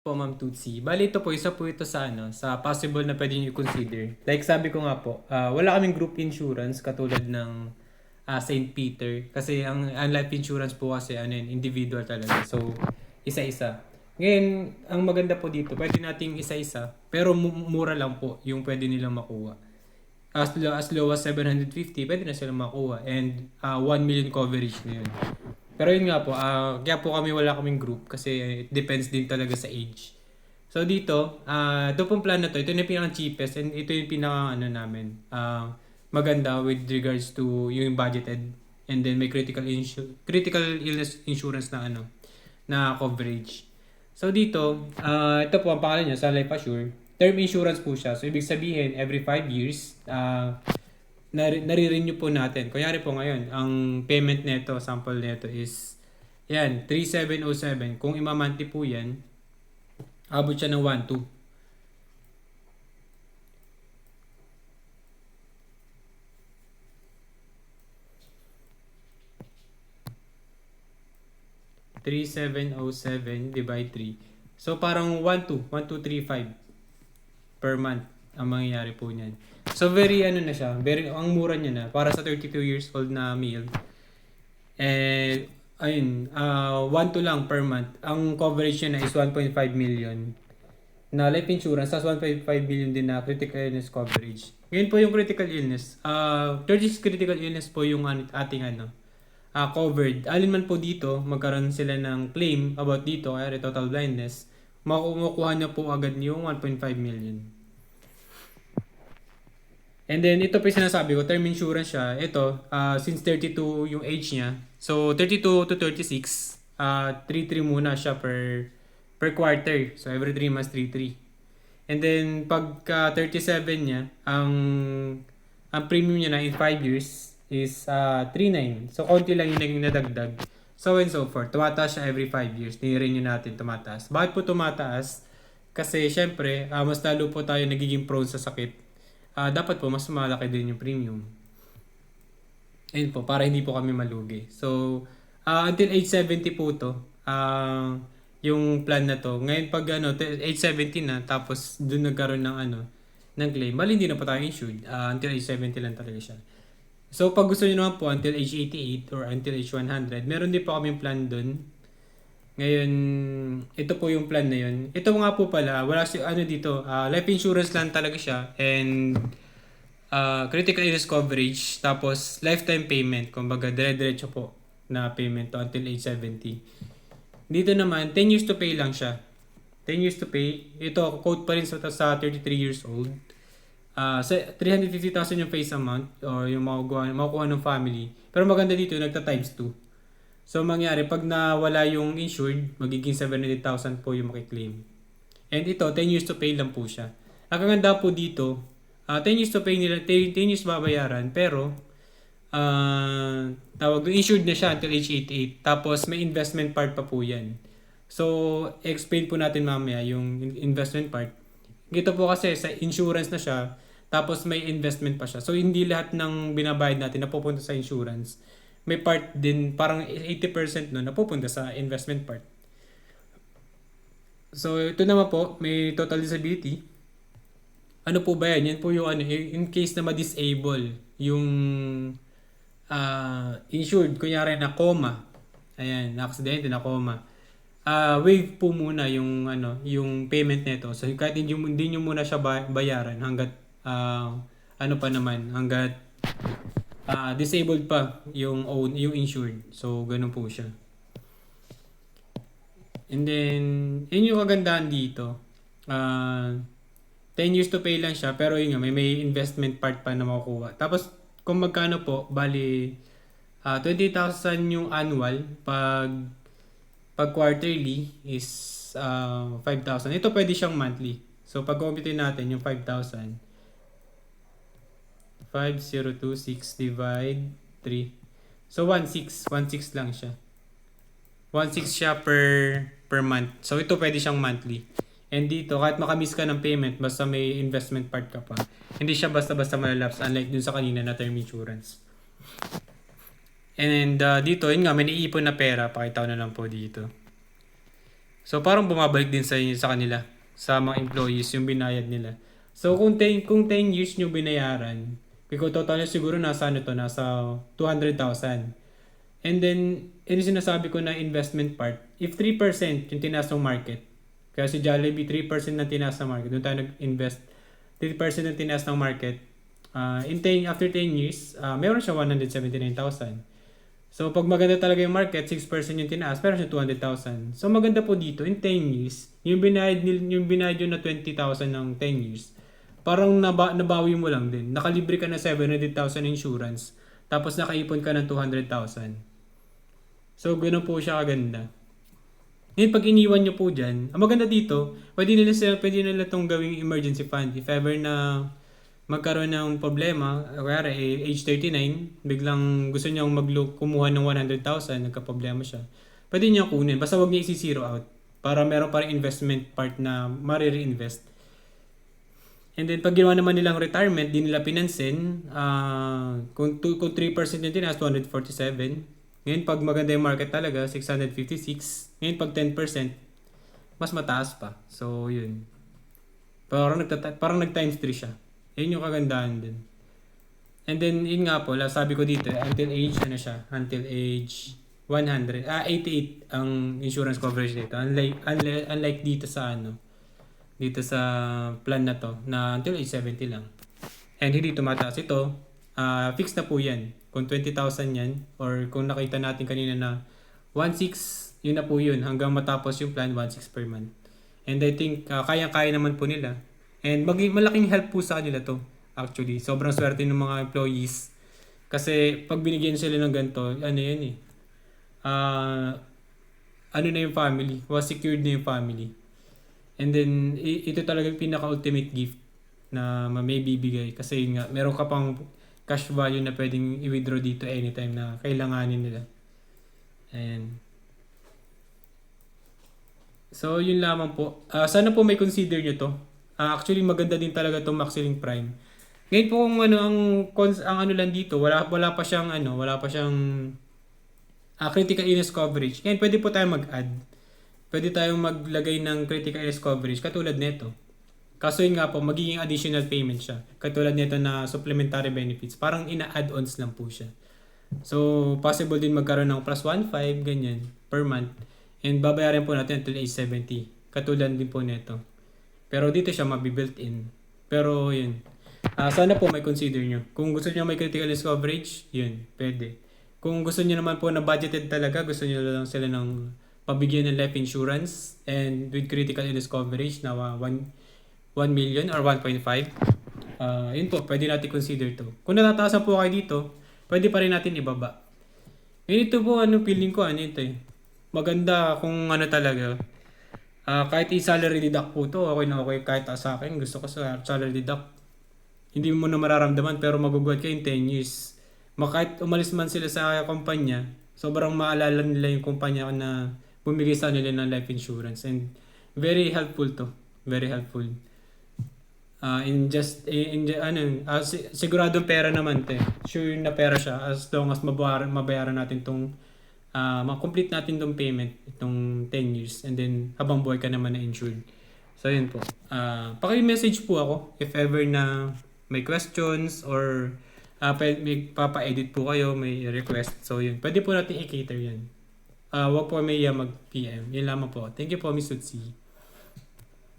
Po, Ma'am Tutsi. Bale ito po, isa po ito sa sa possible na pwede niyo i-consider. Like sabi ko nga po, wala kaming group insurance katulad ng St. Peter. Kasi ang life insurance po kasi individual talaga. So, isa-isa. Ngayon, ang maganda po dito, pwede nating isa-isa, pero mura lang po yung pwede nilang makuha. As low as 750, pwede na silang makuha. And 1 million coverage na yun. Pero yun nga po, kaya po wala kaming group kasi it depends din talaga sa age. So dito, ito pong plan na to, ito yung pinaka-cheapest and ito yung pinaka namin, maganda with regards to yung budgeted and then may critical illness insurance na na coverage. So dito, ito po ang pangalan niya sa Life Assure. Term insurance po siya. So ibig sabihin every 5 years, nare-renew po natin. Kunyari po ngayon, ang payment nito, sample nito is yan, 3707. Kung imamonthly po yan, abot siya ng 1.2. $3,707 divide 3. So parang 1,235 per month ang mangyayari po niyan. So very na siya, very ang mura niya na para sa 32 years old na male. Ayun, 1 to lang per month. Ang coverage niya na is 1.5 million na life insurance, tas 1.5 million din na critical illness coverage. Ngayon po yung critical illness. 36 critical illness po yung ating covered. Alin man po dito, magkaroon sila ng claim about dito, kaya total blindness, makukuha niya po agad yung 1.5 million. And then, ito pa yung sinasabi ko, term insurance siya. Ito, since 32 yung age niya. So, 32 to 36, 3.3 muna siya per quarter. So, every 3 months, 3.3. And then, pagka 37 niya, ang premium niya na in 5 years is 3.9. So, konti lang yung naging nadagdag. So and so forth. Tumataas siya every 5 years. Ni-renew natin tumataas. Bakit po tumataas? Kasi, syempre, mas lalo po tayo nagiging prone sa sakit. Dapat po mas malaki din yung premium. Ayun po, para hindi po kami malugi. So, until age 70 po to, yung plan na to. Ngayon pag age 70 na, tapos doon nagkaroon ng ng claim, bali hindi na po tayo insured. Until age 70 lang talaga siya. So, pag gusto niyo naman po, until age 88 or until age 100, meron din po kaming plan doon. Ngayon, ito po yung plan na yun. Ito nga po pala, wala dito, life insurance lang talaga siya and critical illness coverage, tapos lifetime payment, kumbaga dire-diretso po na payment to until age 70. Dito naman, 10 years to pay lang siya. 10 years to pay. Ito, quote pa rin sa 33 years old. Sa 350,000 yung face amount or yung makukuha ng family. Pero maganda dito, nagta times 2. So, mangyari, pag nawala yung insured, magiging 700,000 po yung makiklaim. And ito, 10 years to pay lang po siya. Ang kaganda po dito, 10 years to pay nila, 10 years babayaran, pero insured na siya until age 88. Tapos, may investment part pa po yan. So, explain po natin mamaya yung investment part. Ito po kasi sa insurance na siya, tapos may investment pa siya. So, hindi lahat ng binabayad natin napupunta sa insurance. May part din, parang 80% nun napupunta sa investment part. So, ito naman po, may total disability. Ano po ba yan? Yan po yung in case na ma-disable yung insured, kunyari na coma. Ayan, na-accident, na coma. Waive po muna yung yung payment nito. So kahit hindi nyo muna siya bayaran hangga't hangga't disabled pa yung insured. So ganun po siya. And then yun yung kagandahan dito. 10 years to pay lang siya, pero yun nga, may investment part pa na makukuha. Tapos kung magkano po, bali 20,000 yung annual, pag quarterly is 5,000. Ito pwede siyang monthly. So pag compute natin yung 5,000, 5026 divide 3. So 16 lang siya. 16 siya per month. So ito pwede siyang monthly. And dito, kahit makamiss ka ng payment, basta may investment part ka pa, hindi siya basta-basta malalapse, unlike dun sa kanina na term insurance. And dito, yun nga, may naiipon na pera. Pakita ko na lang po dito. So parang bumabalik din sa kanila, sa mga employees yung binayad nila. So kung 10 years nyo binayaran, kung total nyo siguro nasa ano to, nasa 200,000. And then, yun yung sinasabi ko na investment part. If 3% yung tinaas ng market, kaya si Jollibee 3% na tinaas ng market, doon tayo nag-invest, 3% ng tinaas ng market, after 10 years, meron siya 179,000. So, pag maganda talaga yung market, 6% yung tinaas, meron siya 200,000. So, maganda po dito, in 10 years, yung binayad yun na 20,000 ng 10 years, parang nabawi mo lang din. Nakalibre ka na 700,000 insurance, tapos nakaipon ka ng 200,000. So, ganoon po siya kaganda. Ngayon, pag iniwan nyo po dyan, ang maganda dito, pwede nila itong gawing emergency fund. If ever na magkaroon ng problema, kaya age 39, biglang gusto niyang kumuha ng 100,000, nagka-problema siya. Pwede niya kunin, basta wag niya isi-zero out para meron pa rin investment part na ma-reinvest. And then, pag ginawa naman nilang retirement, di nila pinansin, kung 3% yung tinaas, 247. Ngayon, pag maganda yung market talaga, 656. Ngayon, pag 10%, mas mataas pa. So, yun. Parang nag-times 3 siya. Yun yung kagandahan din. And then, yun nga po, sabi ko dito, until age 88 ang insurance coverage dito. Unlike dito sa plan na to, na until age 70 lang. And hindi tumataas ito, fixed na po yan. Kung 20,000 yan, or kung nakita natin kanina na 1.6, yun na po yun. Hanggang matapos yung plan, 1.6 per month. And I think, kaya naman po nila. And malaking help po sa kanila to. Actually, sobrang swerte ng mga employees. Kasi pag binigyan sila ng ganito, ano yan eh. Ano na yung family. Was secured na yung family. And then, ito talaga yung pinaka-ultimate gift na may bibigay. Kasi yun nga, meron ka pang cash value na pwedeng i-withdraw dito anytime na kailanganin nila. Ayan. So, yun lamang po. Sana po may consider nyo to. Actually, maganda din talaga itong Maxiling Prime. Ngayon po kung ang ano lang dito, wala pa siyang critical illness coverage. Ngayon, pwede po tayong mag-add. Pwede tayong maglagay ng critical illness coverage katulad nito. Kaso yun nga po, magiging additional payment siya. Katulad nito na supplementary benefits. Parang ina-add-ons lang po siya. So, possible din magkaroon ng plus 1.5, ganyan, per month. And babayaran po natin until age 70. Katulad din po nito. Pero dito siya mabibuilt in. Pero yun. Sana po may consider nyo. Kung gusto nyo may critical illness coverage, yun, pwede. Kung gusto nyo naman po na budgeted talaga, gusto nyo lang sila ng pabigyan ng life insurance and with critical illness coverage na 1 million or 1.5. Yun po, pwede natin consider to. Kung natataasan po kayo dito, pwede pa rin natin ibaba. Ngayon ito po, feeling ko, ito eh. Maganda kung talaga. Kahit i-salary deduct po to, okay na okay. Kahit sa akin, gusto ko sa salary deduct. Hindi mo na mararamdaman pero magugulat kayo in 10 years. Kahit umalis man sila sa kumpanya, sobrang maalala nila yung kumpanya na bumigay sa nila ng life insurance. And very helpful to. Very helpful. Siguradong pera naman te. Sure na pera siya as long as mabayaran natin tong ma-complete natin tong payment itong 10 years and then habang buhay ka naman na insured. So yun po. Paki-message po ako if ever na may questions or may papa-edit po kayo, may request. So yun, pwede po natin i-cater yan. Wag po may mag-PM. Yun lamang po. Thank you po, Miss Utsi.